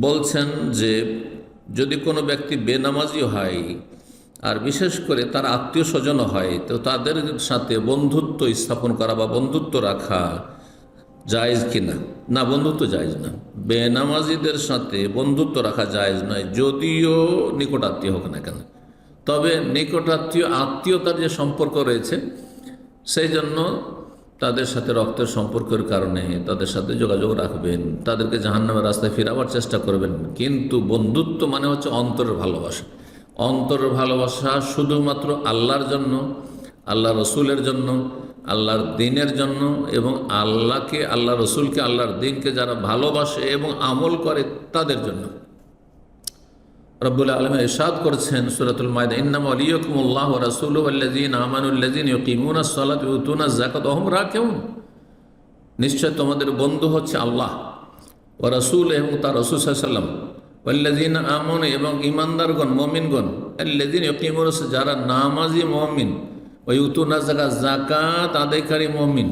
বলছেন যে যদি কোনো ব্যক্তি বেনামাজি হয় আর বিশেষ করে তার আত্মীয় স্বজন হয়, তো তাদের সাথে বন্ধুত্ব স্থাপন করা বা বন্ধুত্ব রাখা জায়েজ কিনা? না, বন্ধুত্ব জায়েজ না। বেনামাজিদের সাথে বন্ধুত্ব রাখা জায়েজ নয়, যদিও নিকট আত্মীয় হোক না কেন। তবে নিকটাত্মীয় আত্মীয়তার যে সম্পর্ক রয়েছে, সেই জন্য তাদের সাথে রক্তের সম্পর্কের কারণে তাদের সাথে যোগাযোগ রাখবেন, তাদেরকে জাহান্নামের রাস্তায় ফেরাবার চেষ্টা করবেন। কিন্তু বন্ধুত্ব মানে হচ্ছে অন্তরের ভালোবাসা। অন্তরের ভালোবাসা শুধুমাত্র আল্লাহর জন্য, আল্লাহ রসুলের জন্য, আল্লাহর দিনের জন্য, এবং আল্লাহকে, আল্লাহ রসুলকে, আল্লাহর দিনকে যারা ভালোবাসে এবং আমল করে তাদের জন্য। রব্বুল আলামিন ইরশাদ করেছেন সূরাতুল মাইদা, ইন্নামা ওয়ালিয়্যুকুমুল্লাহু ওয়া রাসূলুহু ওয়াল্লাযীনা আমানুল্লাযীনা ইউকিমুনাস সালাতা ওয়া ইউতুনাজ যাকাতা ওয়া হুম রাকিউন। নিশ্চয় তোমাদের বন্ধু হচ্ছে আল্লাহ ওয়া রাসূল এবং তার রাসূল সাল্লাল্লাহু আলাইহি ওয়াসাল্লাম, ওয়াল্লাযীনা আমানু এবং ঈমানদারগণ, মুমিনগণ, আল্লাযীনা ইউকিমুনাস যারা নামাজি মুমিন, ওয়া ইউতুনাজ যাকাত আদায়কারী মুমিন,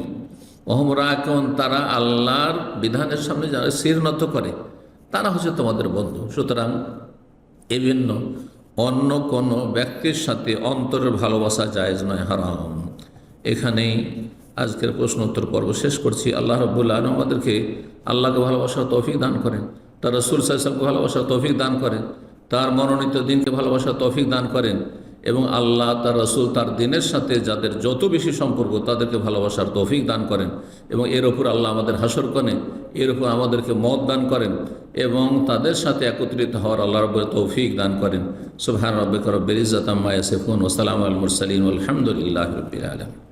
ওয়া হুম রাকিউন তারা আল্লাহর বিধানের সামনে যারা শির নত করে, তারা হচ্ছে তোমাদের বন্ধু। সুতরাং এই জন্য অন্য কোনো ব্যক্তির সাথে অন্তরের ভালোবাসা জায়েজ নয়, হারাম। এখানেই আজকের প্রশ্ন উত্তর পর্ব শেষ করছি। আল্লাহ রাব্বুল আলামিন আমাদেরকে আল্লাহকে ভালোবাসার তৌফিক দান করেন, তার রাসূল সাল্লাল্লাহু আলাইহি ওয়াসাল্লামকে ভালোবাসার তৌফিক দান করেন, তার মনোনীত দিনকে ভালোবাসার তৌফিক দান করেন, এবং আল্লাহ, তার রাসূল, তার দিনের সাথে যাদের যত বেশি সম্পর্ক তাদেরকে ভালোবাসার তৌফিক দান করেন, এবং এর ওপর আল্লাহ আমাদের হাসর করেন, এর উপর আমাদেরকে মত দান করেন, এবং তাদের সাথে একত্রিত হওয়ার আল্লাহ রাব্বুল তৌফিক দান করেন। সুবহান রাব্বিকা রাব্বিল ইজ্জাতি আম্মা ইয়াসিফুন ওয়া সালামুন আলাল মুরসালিন ওয়ালহামদুলিল্লাহি রাব্বিল আলামিন।